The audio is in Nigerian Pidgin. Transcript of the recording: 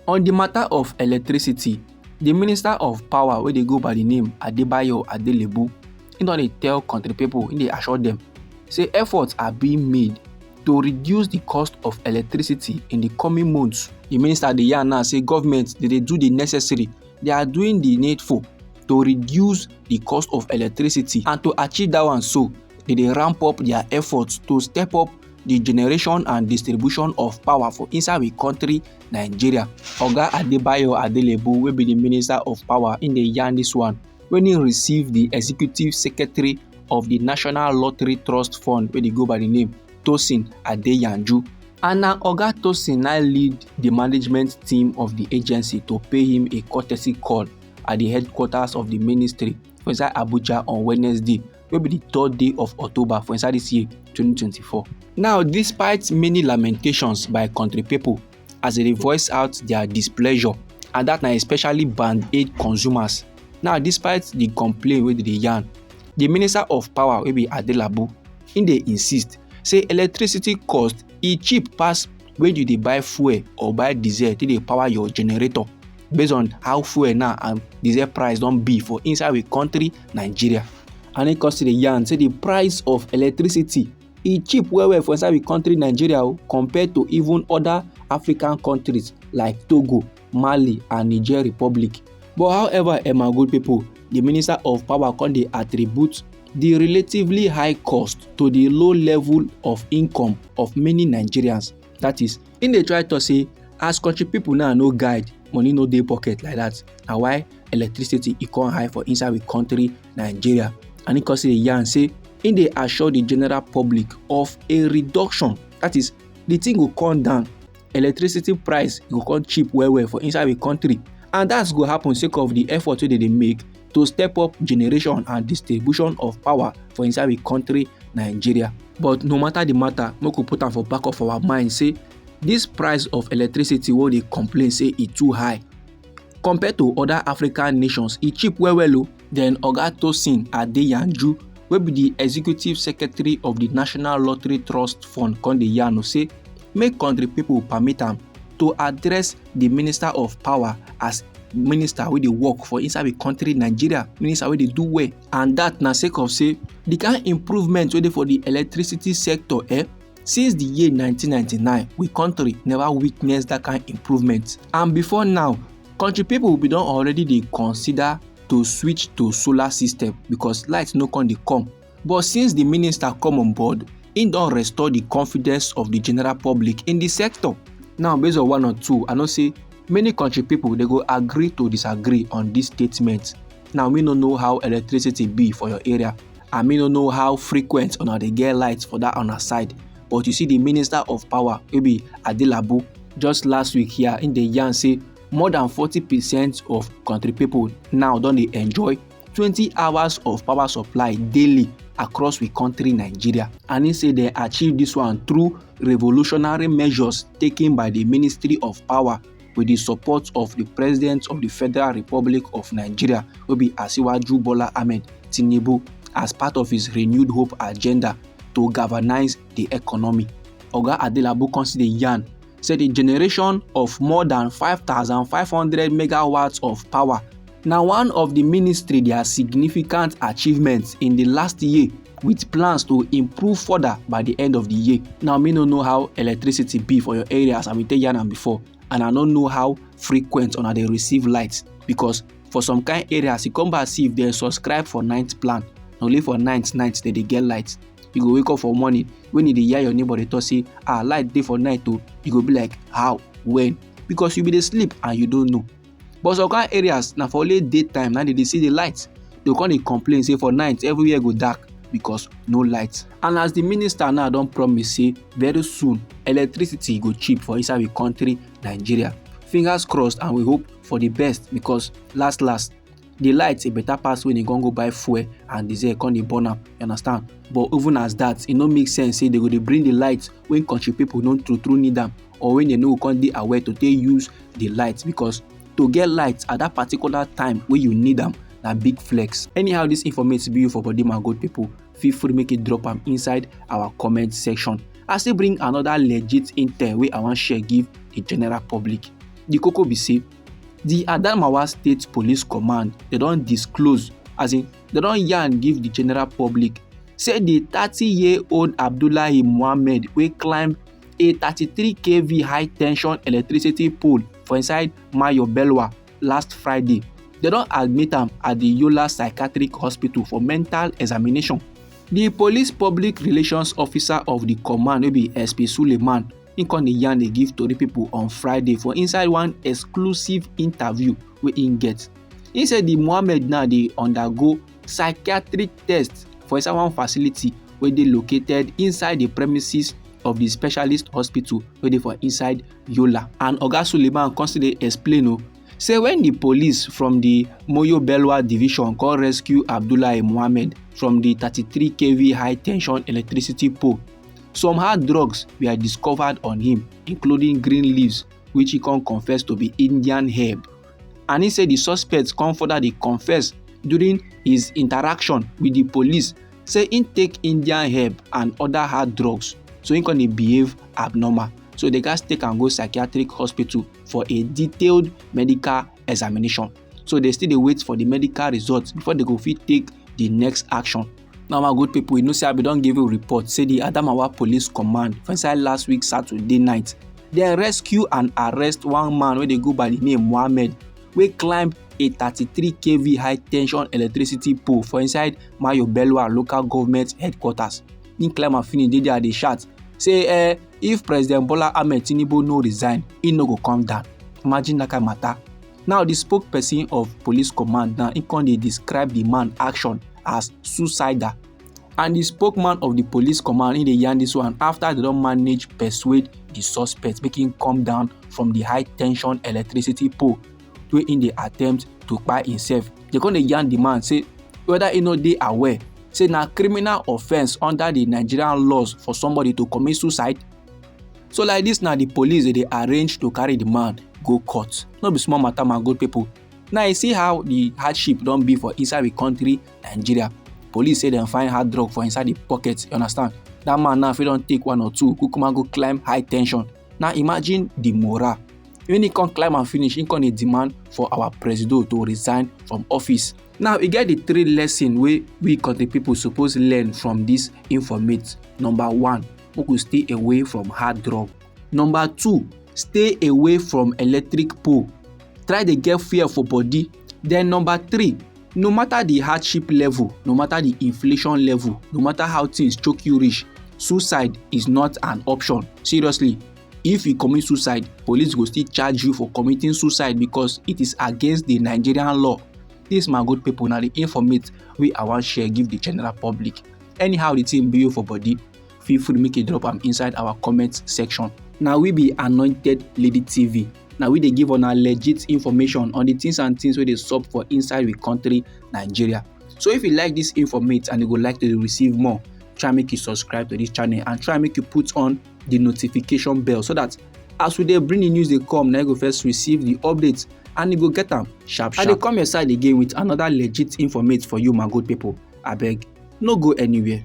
On the matter of electricity, the Minister of Power wey dey go by the name Adebayo Adelebu, he don dey tell country people, he dey assure them say efforts are being made to reduce the cost of electricity in the coming months. The minister dey yarn now say government dey do the necessary, they are doing the needful to reduce the cost of electricity, and to achieve that one so they dey ramp up their efforts to step up the generation and distribution of power for inside we country Nigeria. Oga Adebayo Adelebu wey be the Minister of Power in dey yarn this one when he receive the Executive Secretary of the National Lottery Trust Fund wey dey go by the name Tosin Adeyanju. And now Oga Tosin now lead the management team of the agency to pay him a courtesy call at the headquarters of the ministry for inside Abuja on Wednesday, wey be the 3rd day of October for inside this year 2024. Now, despite many lamentations by country people as they voice out their displeasure, and that na especially band aid consumers. Now, despite the complaint wey dey yarn, the Minister of Power wey be Adelabu, he dey insist say electricity cost e cheap pass when you dey buy fuel or buy diesel to dey power your generator, based on how fuel now and diesel price don be for inside we country Nigeria. And he consider yarn say the price of electricity e cheap well for inside we country Nigeria compared to even other African countries like Togo, Mali and Niger Republic. But however, my good people, the Minister of Power can dey attribute the relatively high cost to the low level of income of many Nigerians. That is, in dey try to say as country people now no guide, money no dey pocket like that, na why electricity e come high for inside we country Nigeria. And he consider yarn say in dey assure the general public of a reduction, that is, the thing go come down, electricity price go come cheap well for inside we country, and that's go happen sake of the effort wey they dey make to step up generation and distribution of power for inside we country Nigeria. But no matter the matter, make we put am for back of our mind say this price of electricity wey dey complain say e too high compared to other African nations, e cheap well. Then Oga Tosin Adeyanju wey be the Executive Secretary of the National Lottery Trust Fund come dey yarn say make country people permit am to address the Minister of Power as minister wey dey work for inside the country Nigeria, minister wey dey do well, and that na sake of say the kind improvement wey dey for the electricity sector since the year 1999 we country never witness that kind improvement. And before now, country people be don already dey consider to switch to solar system because light no come dey come. But since the minister come on board, he don restore the confidence of the general public in the sector. Now, based on one or two, I know say many country people they go agree to disagree on this statement. Now, we no know how electricity be for your area, and we no know how frequent on they get lights for that on our side. But you see the Minister of Power, maybe Adelabu, just last week here in the yarn say more than 40% of country people now don't they enjoy 20 hours of power supply daily across the country Nigeria. And he said they achieved this one through revolutionary measures taken by the Ministry of Power with the support of the President of the Federal Republic of Nigeria, will be Asiwaju Bola Ahmed Tinubu, as part of his renewed hope agenda to galvanize the economy. Oga Adelabu consider yarn said the generation of more than 5,500 megawatts of power now one of the ministry their significant achievements in the last year, with plans to improve further by the end of the year. Now, me no know how electricity be for your areas, I will tell you before, and I don't know how frequent on they receive lights, because for some kind areas, you come back see if they subscribe for night plan, only for nights they get lights. You go wake up for morning, when you hear your neighbor they talk say, light day for night too, you go be like, how, when? Because you be dey sleep and you don't know. But some kind areas, now for only daytime, now they see the lights. They can't complain, say for night, everywhere go dark because no lights. And as the minister now don't promise, say very soon, electricity go cheap for inside the country, Nigeria. Fingers crossed, and we hope for the best, because last, the lights a better pass when you go buy fuel and diesel can dey burn am, you understand? But even as that, it no make sense say they go dey bring the lights when country people don't true need them, or when they know can't dey aware to take use the lights, because to get lights at that particular time when you need them, na big flex. Anyhow, this information be you for body, my good people. Feel free to make it drop them inside our comment section. I still bring another legit intel where I want share give the general public. the koko be say the Adamawa State Police Command they don disclose, as in they don yarn give the general public, say the 30-year-old Abdullahi Muhammad wey climb a 33 kV high tension electricity pole for inside Mayo Belwa last Friday. They don admit am at the Yola Psychiatric Hospital for mental examination. The police public relations officer of the command wey be SP Suleiman, he come dey yarn dey give tori pipo on Friday for inside one exclusive interview wey he get. He say the Muhammad now dey undergo psychiatric test for inside one facility wey dey located inside the premises of the specialist hospital wey dey for inside Yola. And Oga Suleiman come still dey explain say when the police from the Moyo Belwa division come rescue Abdullahi Muhammad from the 33 kV high tension electricity pole, some hard drugs were discovered on him, including green leaves, which he come confess to be Indian herb. And he said the suspects come further dey confess during his interaction with the police, say he take Indian herb and other hard drugs, so he come dey behave abnormal. So they gats take am go psychiatric hospital for a detailed medical examination. So they still dey wait for the medical results before they go fit take the next action. Now my good people, you know say I don give you a report say the Adamawa Police Command for inside last week Saturday night, they rescue and arrest one man wey dey go by the name Muhammad, wey climb a 33 kV high tension electricity pole for inside Mayo Belwa local government headquarters. He climb and finish dey there dey shout say if President Bola Ahmed Tinubu no resign, he no go come down. Imagine that kind of matter. Now the spokesperson of police command now he come dey describe the man action as suicidal, and the spokesman of the police command he dey yarn this one after they don manage persuade the suspect make him come down from the high tension electricity pole wey he dey attempt to kpai himself. They come dey yarn the man say whether he no dey aware say na criminal offence under the Nigerian laws for somebody to commit suicide. So like this now the police dey arrange to carry the man go court. No be small matter my good people. Now you see how the hardship don be for inside the country Nigeria. Police say dem find hard drug for inside the pocket, you understand? That man now if he don take one or two, kukuma go climb high tension. Now imagine the morale. When he come climb and finish, he come dey demand for our president to resign from office. Now e get the 3 lessons wey we country people suppose learn from this informate. Number 1, we go stay away from hard drug. Number 2, stay away from electric pole. Try dey get fear for body. Then number 3, no matter the hardship level, no matter the inflation level, no matter how things choke you reach, suicide is not an option. Seriously, if you commit suicide, police go still charge you for committing suicide because it is against the Nigerian law. This my good people, now the informate wey I wan share give the general public. Anyhow the thing be you for body, feel free to make a drop am inside our comment section. Now we be Anointed Lady TV. Now we dey give una legit information on the things and things wey dey sup for inside we country Nigeria. So if you like this informate and you go like to receive more, try make you subscribe to this channel and try make you put on the notification bell so that as we dey bring the news dey come, now you go first receive the updates and you go get am sharp sharp. I dey come your side again with another legit informate for you my good people. Abeg, no go anywhere.